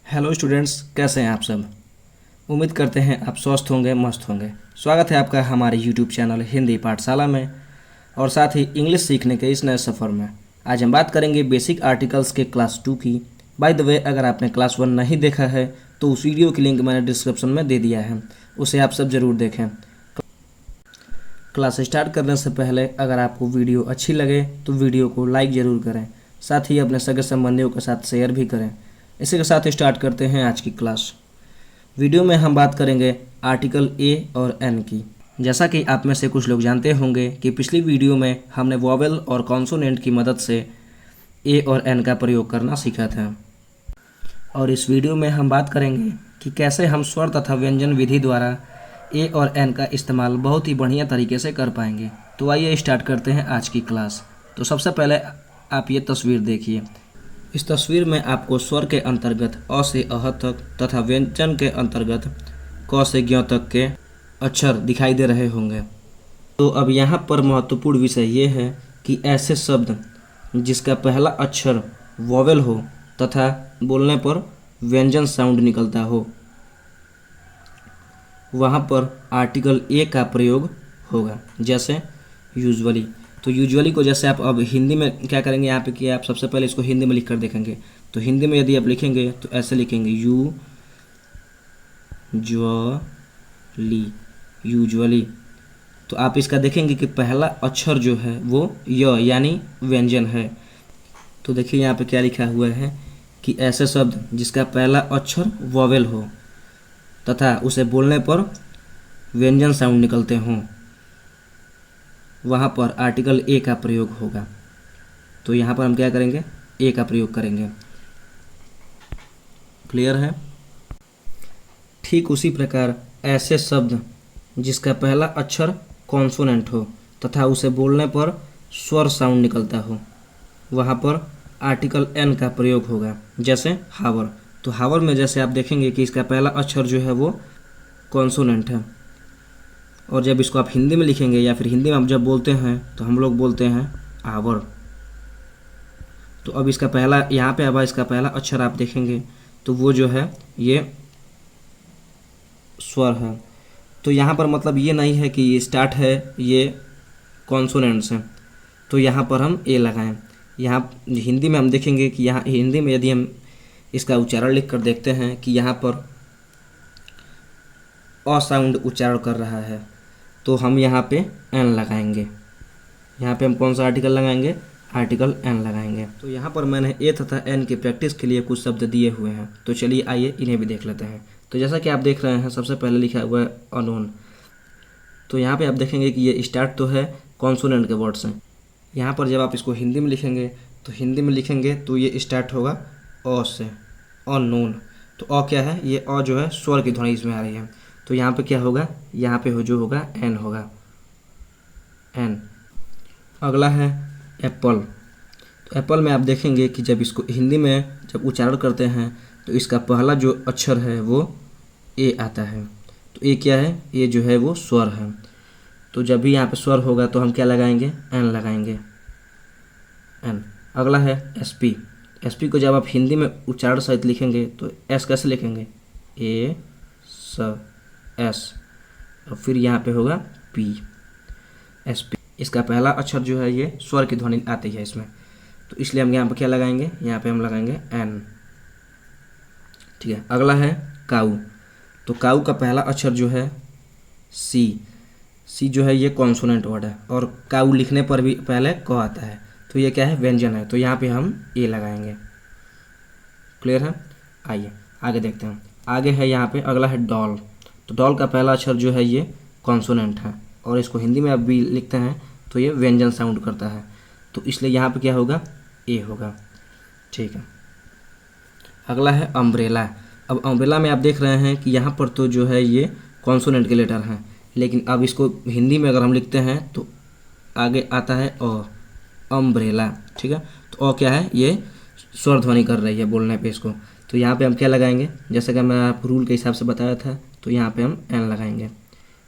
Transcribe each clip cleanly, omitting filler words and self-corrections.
Hello students, कैसे हैं आप सब। उम्मीद करते हैं आप स्वस्थ होंगे, मस्त होंगे। स्वागत है आपका हमारे यूट्यूब चैनल हिंदी पाठशाला में और साथ ही इंग्लिश सीखने के इस नए सफ़र में। आज हम बात करेंगे बेसिक आर्टिकल्स के क्लास 2 की। बाय द वे, अगर आपने क्लास 1 नहीं देखा है तो उस वीडियो की लिंक मैंने डिस्क्रिप्शन में दे दिया है, उसे आप सब ज़रूर देखें। क्लास स्टार्ट करने से पहले अगर आपको वीडियो अच्छी लगे तो वीडियो को लाइक ज़रूर करें, साथ ही अपने सगे संबंधियों के साथ शेयर भी करें। इसी के साथ स्टार्ट करते हैं आज की क्लास। वीडियो में हम बात करेंगे आर्टिकल ए और एन की। जैसा कि आप में से कुछ लोग जानते होंगे कि पिछली वीडियो में हमने वॉवेल और कॉन्सोनेंट की मदद से ए और एन का प्रयोग करना सीखा था, और इस वीडियो में हम बात करेंगे कि कैसे हम स्वर तथा व्यंजन विधि द्वारा ए और एन का इस्तेमाल बहुत ही बढ़िया तरीके से कर पाएंगे। तो आइए स्टार्ट करते हैं आज की क्लास। तो सबसे पहले आप ये तस्वीर देखिए। इस तस्वीर में आपको स्वर के अंतर्गत अ से अह तक तथा व्यंजन के अंतर्गत क से ज्ञ तक के अक्षर दिखाई दे रहे होंगे। तो अब यहाँ पर महत्वपूर्ण विषय ये है कि ऐसे शब्द जिसका पहला अक्षर वॉवेल हो तथा बोलने पर व्यंजन साउंड निकलता हो, वहाँ पर आर्टिकल ए का प्रयोग होगा। जैसे यूजुअली, तो यूजुअली को जैसे आप अब हिंदी में क्या करेंगे यहाँ पे कि आप सबसे पहले इसको हिंदी में लिख कर देखेंगे। तो हिंदी में यदि आप लिखेंगे तो ऐसे लिखेंगे यूजुअली। तो आप इसका देखेंगे कि पहला अक्षर जो है वो य यानी व्यंजन है। तो देखिए यहाँ पे क्या लिखा हुआ है कि ऐसे शब्द जिसका पहला अक्षर वॉवेल हो तथा उसे बोलने पर व्यंजन साउंड निकलते हों, वहाँ पर आर्टिकल ए का प्रयोग होगा। तो यहाँ पर हम क्या करेंगे, ए का प्रयोग करेंगे। क्लियर है। ठीक उसी प्रकार ऐसे शब्द जिसका पहला अक्षर कॉन्सोनेंट हो तथा उसे बोलने पर स्वर साउंड निकलता हो, वहाँ पर आर्टिकल एन का प्रयोग होगा। जैसे हावर। तो हावर में जैसे आप देखेंगे कि इसका पहला अक्षर जो है वो कॉन्सोनेंट है, और जब इसको आप हिंदी में लिखेंगे या फिर हिंदी में आप जब बोलते हैं तो हम लोग बोलते हैं आवर। तो अब इसका पहला यहाँ पे अब इसका पहला अक्षर आप देखेंगे तो वो जो है ये स्वर है। तो यहाँ पर मतलब ये नहीं है कि ये स्टार्ट है ये कॉन्सोनेंट से, तो यहाँ पर हम ए लगाएं। यहाँ हिंदी में हम देखेंगे कि यहाँ हिंदी में यदि हम इसका उच्चारण लिख कर देखते हैं कि यहाँ पर अ साउंड उच्चारण कर रहा है, तो हम यहाँ पे एन लगाएंगे। यहाँ पे हम कौन सा आर्टिकल लगाएंगे, आर्टिकल एन लगाएंगे। तो यहाँ पर मैंने ए तथा एन की प्रैक्टिस के लिए कुछ शब्द दिए हुए हैं, तो चलिए आइए इन्हें भी देख लेते हैं। तो जैसा कि आप देख रहे हैं, सबसे पहले लिखा हुआ है अनोन। तो यहाँ पे आप देखेंगे कि ये स्टार्ट तो है कॉन्सोनेंट के वर्ड से। यहाँ पर जब आप इसको हिंदी में लिखेंगे तो हिंदी में लिखेंगे तो ये स्टार्ट होगा अ से, अनोन। तो अ क्या है, ये अ जो है स्वर की ध्वनि इसमें आ रही है। तो यहाँ पे क्या होगा, यहाँ पे जो होगा एन होगा, एन। अगला है एप्पल। तो एप्पल में आप देखेंगे कि जब इसको हिंदी में जब उच्चारण करते हैं तो इसका पहला जो अक्षर है वो ए आता है। तो ए क्या है, ये जो है वो स्वर है। तो जब भी यहाँ पे स्वर होगा तो हम क्या लगाएंगे, एन लगाएंगे, एन। अगला है एसपी। एसपी को जब आप हिंदी में उच्चारण सहित लिखेंगे तो एस कैसे लिखेंगे, ए स एस, और फिर यहाँ पे होगा पी, एस पी। इसका पहला अक्षर जो है ये स्वर की ध्वनि आती है इसमें, तो इसलिए हम यहाँ पे क्या लगाएंगे, यहाँ पे हम लगाएंगे एन। ठीक है। अगला है काऊ। तो काऊ का पहला अक्षर जो है सी। सी जो है ये कॉन्सोनेंट वर्ड है, और काऊ लिखने पर भी पहले क आता है, तो ये क्या है, व्यंजन है। तो यहाँ पे हम ए लगाएंगे। क्लियर है। आइए आगे देखते हैं। आगे है यहाँ पे अगला है डॉल। तो डॉल का पहला अक्षर जो है ये कॉन्सोनेंट है, और इसको हिंदी में आप भी लिखते हैं तो ये व्यंजन साउंड करता है, तो इसलिए यहाँ पे क्या होगा, ए होगा। ठीक है। अगला है अम्ब्रेला। अब अम्ब्रेला में आप देख रहे हैं कि यहाँ पर तो जो है ये कॉन्सोनेंट के लेटर हैं, लेकिन अब इसको हिंदी में अगर हम लिखते हैं तो आगे आता है अ, अम्ब्रेला। ठीक है। तो अ क्या है, ये स्वर ध्वनि कर रही है बोलने पे इसको। तो यहाँ पे हम क्या लगाएंगे, जैसे कि मैं आप रूल के हिसाब से बताया था, तो यहाँ पे हम एन लगाएंगे।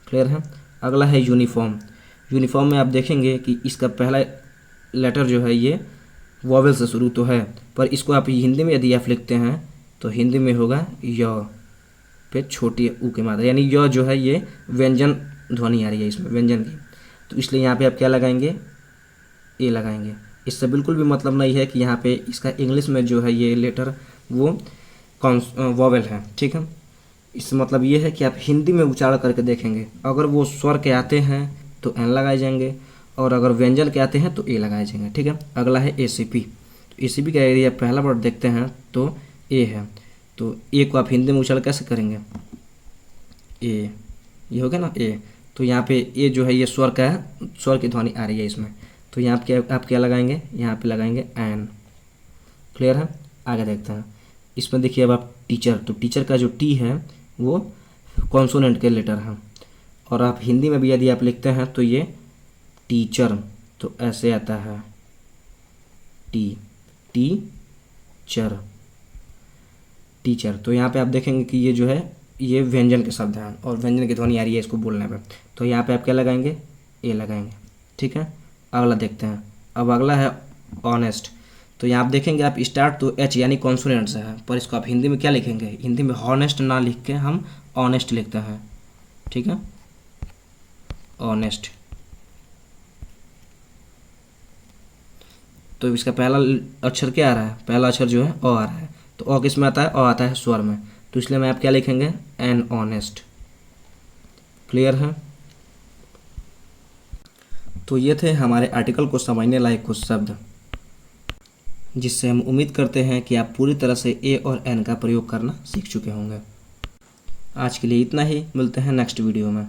क्लियर है। अगला है यूनिफॉर्म। यूनिफॉर्म में आप देखेंगे कि इसका पहला लेटर जो है ये वॉवेल से शुरू तो है, पर इसको आप हिंदी में यदि आप लिखते हैं तो हिंदी में होगा य पे छोटी ऊ की मात्रा, यानी य जो है ये व्यंजन ध्वनि आ रही है इसमें, व्यंजन की, तो इसलिए यहाँ पे आप क्या लगाएंगे, ए लगाएंगे। इससे बिल्कुल भी मतलब नहीं है कि यहाँ पे इसका इंग्लिश में जो है ये लेटर वो वॉवेल है, ठीक है। इससे मतलब ये है कि आप हिंदी में उच्चारण करके देखेंगे, अगर वो स्वर के आते हैं तो एन लगाए जाएंगे, और अगर व्यंजन के आते हैं तो ए लगाए जाएंगे, ठीक है। अगला है ACP। तो ACP का एरिया पहला वर्ड देखते हैं तो ए है, तो ए को आप हिंदी में उच्चारण कैसे करेंगे, ए, ये हो गया ना ए। तो यहाँ पे ए जो है ये स्वर का है, स्वर की ध्वनि आ रही है इसमें, तो यहाँ पे आप क्या लगाएंगे, यहाँ पे लगाएंगे एन। क्लियर है। आगे देखते हैं। इसमें देखिए अब आप टीचर, तो टीचर का जो टी है वो कॉन्सोनेंट के लेटर है, और आप हिंदी में भी यदि आप लिखते हैं तो ये टीचर, तो ऐसे आता है टीचर, टीचर। तो यहाँ पे आप देखेंगे कि ये जो है ये व्यंजन के शब्द हैं और व्यंजन की ध्वनि आ रही है इसको बोलने पे, तो यहाँ पे आप क्या लगाएंगे, ए लगाएंगे, ठीक है। अगला देखते हैं। अब अगला है ऑनेस्ट। तो यहाँ आप देखेंगे आप स्टार्ट तो एच यानी कॉन्सोनेंट से है, पर इसको आप हिंदी में क्या लिखेंगे, हिंदी में हॉनेस्ट ना लिख के हम ऑनेस्ट लिखते हैं, ठीक है, ऑनेस्ट। तो इसका पहला अक्षर क्या आ रहा है, पहला अक्षर जो है अ आ रहा है, तो अ किस में आता है, अ आता है स्वर में, तो इसलिए मैं आप क्या लिखेंगे, एन ऑनेस्ट। क्लियर है। तो ये थे हमारे आर्टिकल को समझने लायक कुछ शब्द, जिससे हम उम्मीद करते हैं कि आप पूरी तरह से ए और एन का प्रयोग करना सीख चुके होंगे। आज के लिए इतना ही, मिलते हैं नेक्स्ट वीडियो में।